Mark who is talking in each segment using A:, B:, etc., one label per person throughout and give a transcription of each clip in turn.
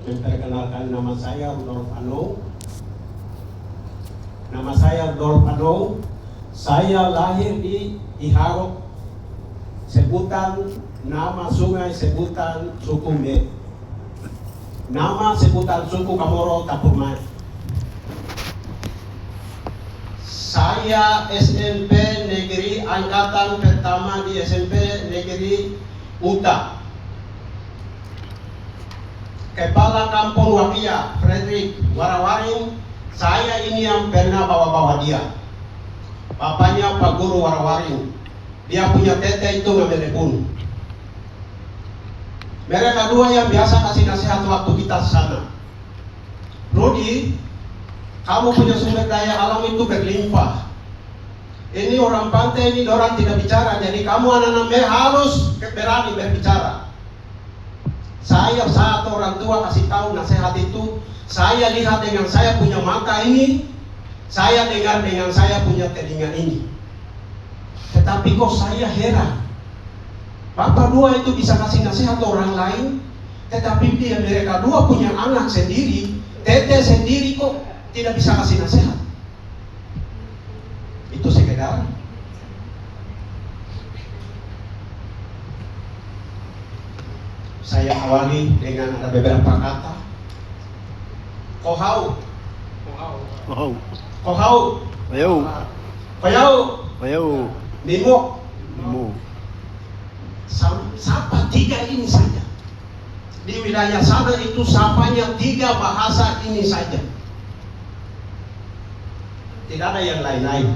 A: memperkenalkan nama saya Rudolf Anong. Nama saya Rudolf Anong. Saya lahir di Iharok, sebutan nama sungai sebutan suku Me. Nama sebutan suku Kamoro Tapurmai. Saya SMP Negeri Angkatan Pertama di SMP Negeri Uta. Kepala Kampung Wakia, Frederick Warawaring. Saya ini yang pernah bawa-bawa dia. Bapaknya Pak Guru Warawaring. Dia punya tete itu namanya Pun. Mereka dua yang biasa kasih nasihat waktu kita sana. Rudi, kamu punya sumber daya alam itu berlimpah. Ini orang pantai ini orang tidak bicara, jadi kamu anak-anak harus berani berbicara. Saya saat orang tua kasih tahu nasihat itu, saya lihat dengan saya punya mata ini, saya dengar dengan saya punya telinga ini. Tetapi kok saya heran, bapak dua itu bisa kasih nasihat orang lain, tetapi mereka dua punya anak sendiri, tete sendiri kok tidak bisa kasih nasihat. Itu sekedar saya awali dengan ada beberapa kata. Kohau, kohau, koyau, nimo. Sapa tiga ini saja. Di wilayah sana itu sapanya tiga bahasa ini saja. Tidak ada yang lain-lain.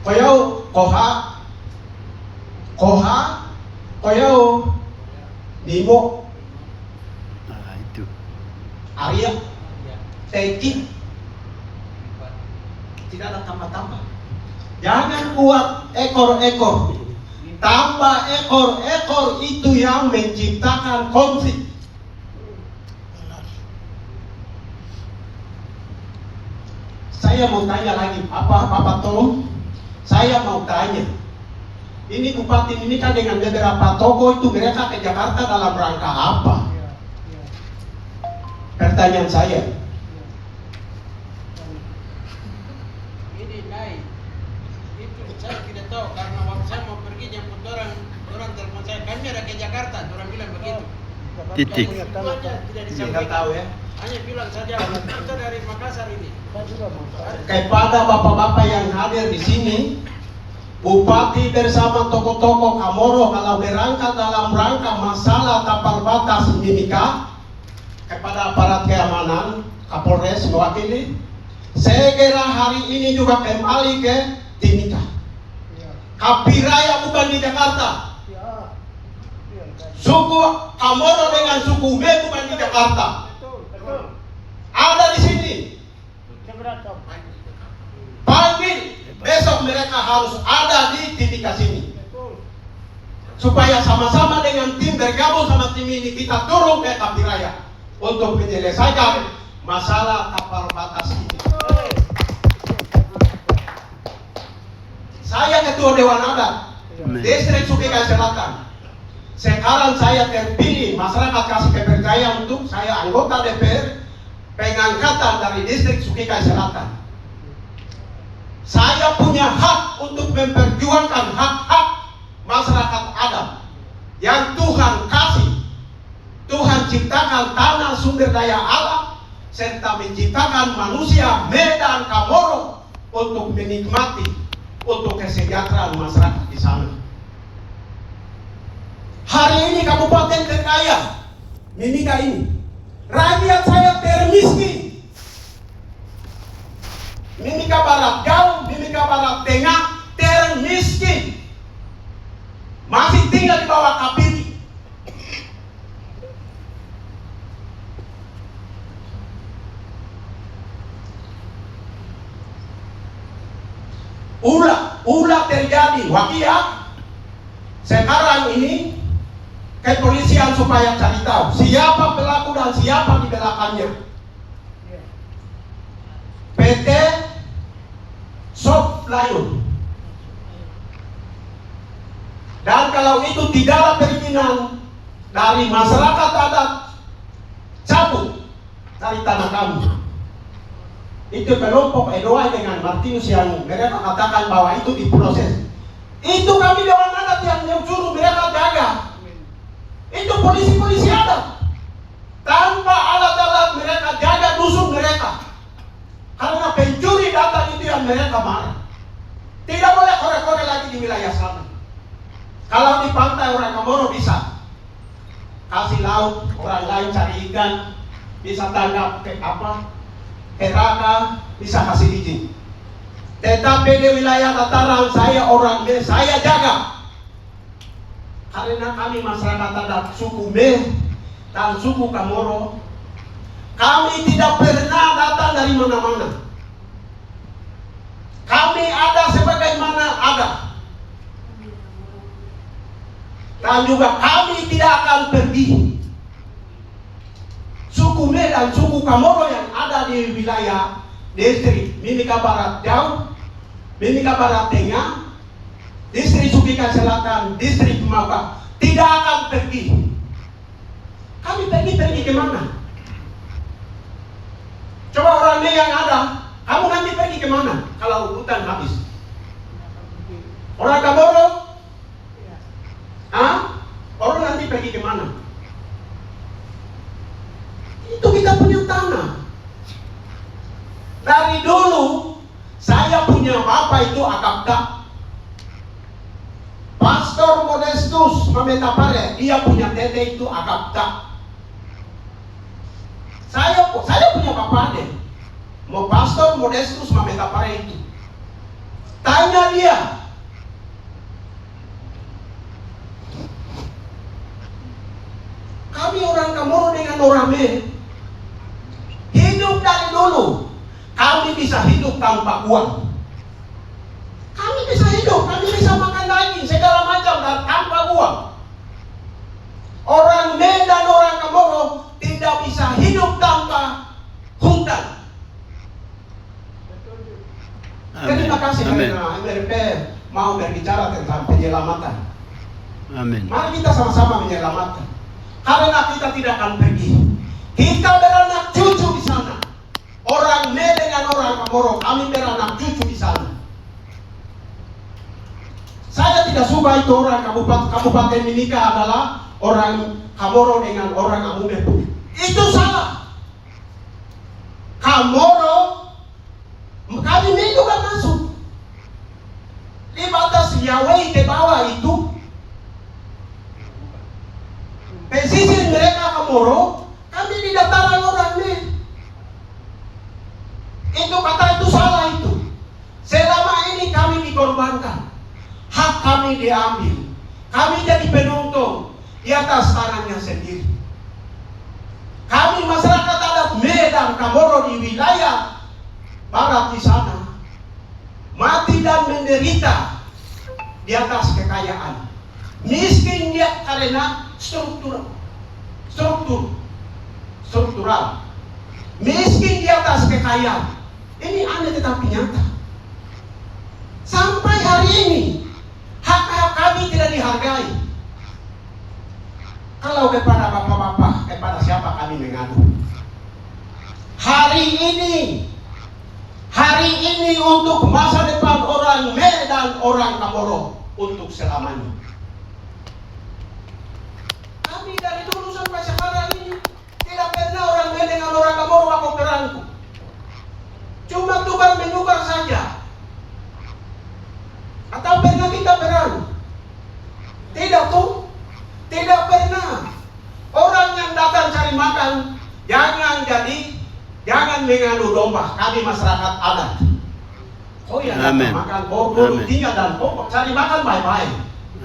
A: Koyau, koha, koyau, nimo,
B: Itu.
A: Arya, teki. Tidak ada tambah-tambah. Jangan buat ekor-ekor. Tambah ekor-ekor itu yang menciptakan konflik. Saya mau tanya lagi, apa tolong? Saya mau tanya. Ini bupati ini kan dengan beberapa tokoh itu mereka ke Jakarta dalam rangka apa? Pertanyaan saya.
C: Ini naik. Itu saya tidak tahu karena waktu saya mau pergi jemput orang telepon saya, kami ada ke Jakarta, orang bilang begitu.
B: Titik.
C: Itu aja tidak
A: Tidak
C: disampaikan.
A: tahu ya.
C: Hanya bilang saja kita dari Makassar ini.
A: Kepada bapak-bapak yang hadir di sini, bupati bersama tokoh-tokoh Kamoro kalau berangkat dalam rangka masalah tapal batas Mimika, kepada aparat keamanan, Kapolres mewakili, segera hari ini juga kembali ke Timika. Kapiraya bukan di Jakarta. Suku Kamoro dengan suku Me bukan di Jakarta. Ada di sini. Panggil, besok mereka harus ada di Timika sini. Supaya sama-sama dengan tim bergabung sama tim ini kita turun ke Kapiraya untuk menyelesaikan masalah tapal batas ini. Saya ketua Dewan Adat Distrik Sukikai Selatan. Sekarang saya terpilih, masyarakat kasih kepercayaan untuk saya anggota DPR pengangkatan dari Distrik Sukikai Selatan. Saya punya hak untuk memperjuangkan hak-hak masyarakat adat yang Tuhan kasih. Tuhan ciptakan tanah sumber daya alam serta menciptakan manusia Medan Kamoro untuk menikmati untuk kesejahteraan masyarakat di sana. Hari ini kabupaten terkaya Mimika ini, rakyat saya termiskin. Mimika Barat jauh, Mimika Barat Tengah termiskin, masih tinggal di bawah Kapiri. Ulah terjadi wakia. Sekarang ini kepolisian supaya cari tahu siapa pelaku dan siapa di belakangnya. PT Sop Lion. Dan kalau itu tidak ada perizinan dari masyarakat adat cabut dari tanah kami. Itu kelompok Edoai dengan Martinus yang mereka katakan bahwa itu diproses. Itu kami dewan adat yang suruh mereka jaga. Itu polisi-polisi adat. Tanpa alat-alat mereka jaga dusun mereka. Karena pencuri data itu yang mereka marah. Tidak boleh kore-kore lagi di wilayah sana. Kalau di pantai orang Komoro bisa kasih laut, orang lain cari ikan, bisa tangkap keraka, bisa kasih izin. Tetapi di wilayah dataran saya jaga. Karena kami masyarakat adat suku Meh dan suku Kamoro, kami tidak pernah datang dari mana-mana. Kami ada sebagaimana ada. Dan juga kami tidak akan pergi. Suku Meh dan suku Kamoro yang ada di wilayah distrik Mimika Barat Jauh, Mimika Barat Tengah, distrik Subika Selatan, distrik Mauka tidak akan pergi. Kami pergi kemana? Coba orang Meh yang ada, kamu nanti pergi kemana kalau hutan habis? Orang Kamoro? Orang nanti pergi kemana? Itu kita punya tanah. Dari dulu saya punya bapak itu Akapta. Pastor Modestus Mametapare, dia punya tete itu Akapta. Saya punya bapak deh. Mau Pastor Modestus Mametapare itu. Tanya dia. Kami orang Kamoro dengan orang Meh hidup dari dulu. Kami bisa hidup tanpa uang. Kami bisa hidup, kami bisa makan daging segala macam dan tanpa uang. Orang Meh dan orang Kamoro tidak bisa hidup tanpa hutan. Terima kasih karena MRP mau berbicara tentang penyelamatan.
B: Amin.
A: Mari kita sama-sama menyelamatkan. Karena kita tidak akan pergi. Kita beranak cucu di sana. Orang Meh dengan orang Kamoro, kami beranak cucu di sana. Saya tidak suka itu orang Kabupaten Mimika adalah orang Kamoro dengan orang Amumepu. Itu salah. Kamoro, kami Meh juga masuk. Di batas Yahweh ke bawah itu. Pesisir mereka Kamoro, kami di dataran orang Meh. Itu kata itu salah itu. Selama ini kami dikorbankan, hak kami diambil, kami jadi penonton di atas tanahnya sendiri. Kami masyarakat adat Meh dan Kamoro di wilayah barat di sana mati dan menderita di atas kekayaan. Miskin dia karena struktural. Miskin di atas kekayaan. Ini aneh tetapi nyata. Sampai hari ini hak-hak kami tidak dihargai. Kalau kepada bapak-bapak, kepada siapa kami mengadu? Hari ini untuk masa depan orang Meh dan orang Kamoro untuk selamanya. Kami dari dulu sampai sekarang ini tidak pernah orang Meh dengan orang Kamoro aku perangku. Cuma tukar menukar saja. Atau pernah kita perang? Tidak tuh. Tidak pernah. Orang yang datang cari makan jangan mengadu domba. Kami masyarakat adat. Oh ya,
B: Amen.
A: makan bodoh tinggal dan pokok cari makan baik-baik.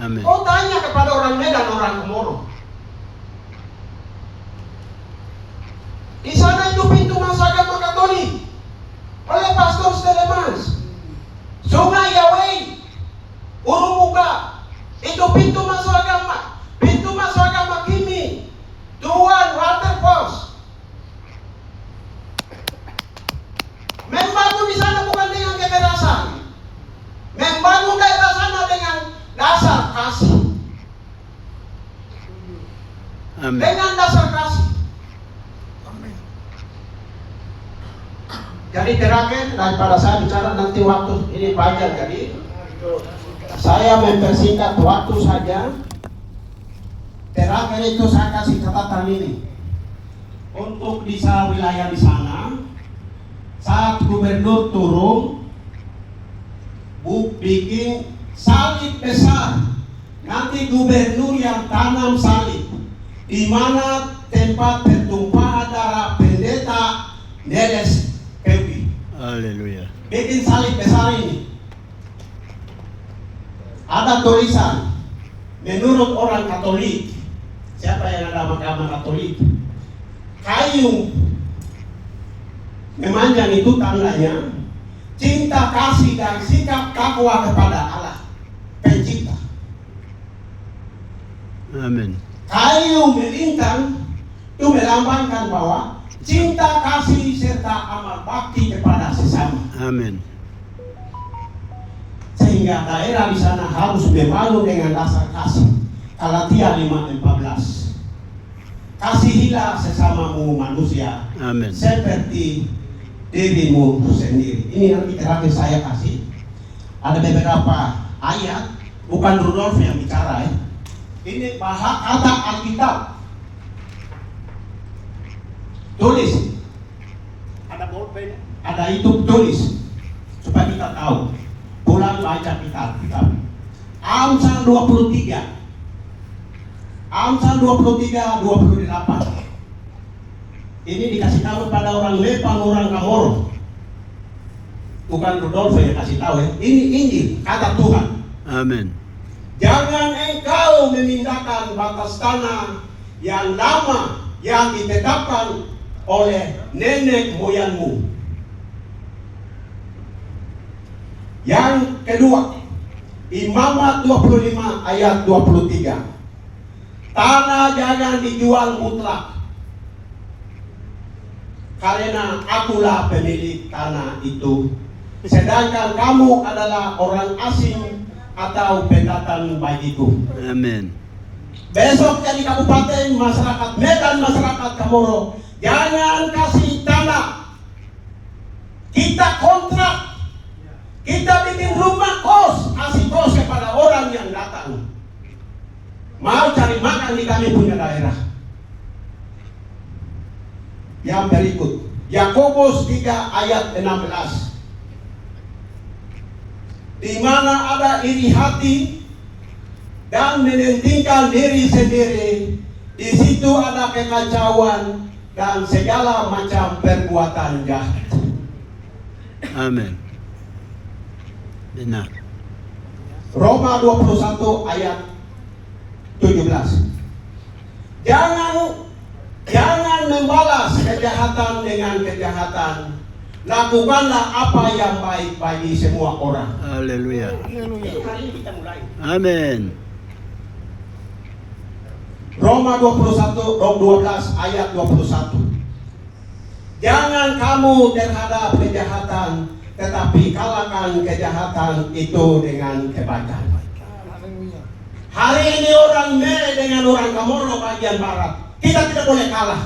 B: Amin.
A: Oh tanya kepada orang Meh dan orang Kamoro. Di sana itu pintu masuk agama Katolik oleh Pastor Stelemans. Sungai Yahweh, Urumuka, itu pintu masuk agama. Pintu masuk agama Kimi, Tuan Waterfalls. Membangun di sana bukan dengan kekerasan. Membangun daerah sana dengan dasar kasih.
B: Amin.
A: Dengan dasar kasih. Jadi terakhir daripada saya bicara nanti waktu ini panjang, jadi saya mempersingkat waktu saja. Terakhir itu saya kasih catatan ini untuk di wilayah di sana. Saat gubernur turun, bikin salib besar. Nanti gubernur yang tanam salib, di mana tempat pertumpahan darah pendeta Neles Pewi.
B: Haleluya.
A: Bikin salib besar ini. Ada tulisan menurut orang Katolik. Siapa yang ada agama Katolik? Kayu memanjang itu tandanya cinta kasih dan sikap takwa kepada Allah Pencipta.
B: Amin.
A: Kayu melintang itu melambangkan bahwa cinta kasih serta amal bakti kepada sesama.
B: Amin.
A: Sehingga daerah di sana harus membangun dengan dasar kasih. Galatia 5:14. Kasihilah sesamamu manusia.
B: Amin.
A: Seperti dirimu sendiri. Ini nanti terakhir saya kasih. Ada beberapa ayat, bukan Rudolf yang bicara ya. Ini bahasa kata Alkitab. Tulis. Ada bolpen, ada itu tulis supaya kita tahu. Pulang baca kitab. Amsal 23. Amsal 23:28. Ini dikasih tahu pada orang Lepang, orang Kamoro. Bukan Rudolf yang kasih tahu ya. Ini Injil, kata Tuhan.
B: Amin.
A: Jangan engkau memindahkan batas tanah yang lama yang ditetapkan oleh nenek moyangmu. Yang kedua, Imamat 25 ayat 23. Tanah jangan dijual mutlak, karena akulah pemilik tanah itu, sedangkan kamu adalah orang asing atau pendatang bagiku.
B: Amin.
A: Besok jadi kabupaten, masyarakat Medan, masyarakat Kamoro, jangan kasih tanah. Kita kontrak, kita bikin rumah kos, kasih kos kepada orang yang datang mau cari makan di kami punya daerah. Yang berikut, Yakobus 3 ayat 16. Di mana ada iri hati dan menentingkan diri sendiri, di situ ada kekacauan dan segala macam perbuatan jahat.
B: Amin. Benar.
A: Roma 21 ayat 17. Jangan membalas kejahatan dengan kejahatan. Lakukanlah apa yang baik bagi semua orang.
B: Haleluya.
A: Hari ini kita mulai.
B: Amin.
A: Roma 12 ayat 21. Jangan kamu terhadap kejahatan, tetapi kalahkan kejahatan itu dengan kebaikan. Hari ini orang Me dengan orang Kamoro bagian barat, kita tidak boleh kalah.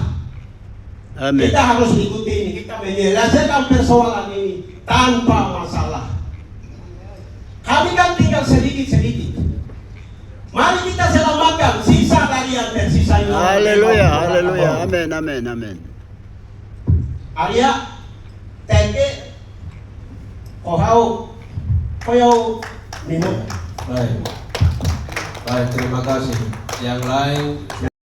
B: Amin.
A: Kita harus ikuti ini, kita menyelesaikan persoalan ini tanpa masalah. Kami kan tinggal sedikit-sedikit. Mari kita selamatkan sisa dari yang tersisa ini.
B: Haleluya. Haleluya. Amin. Amin. Amin.
A: Arya, teke, koyau, minum.
D: Baik, terima kasih. Yang lain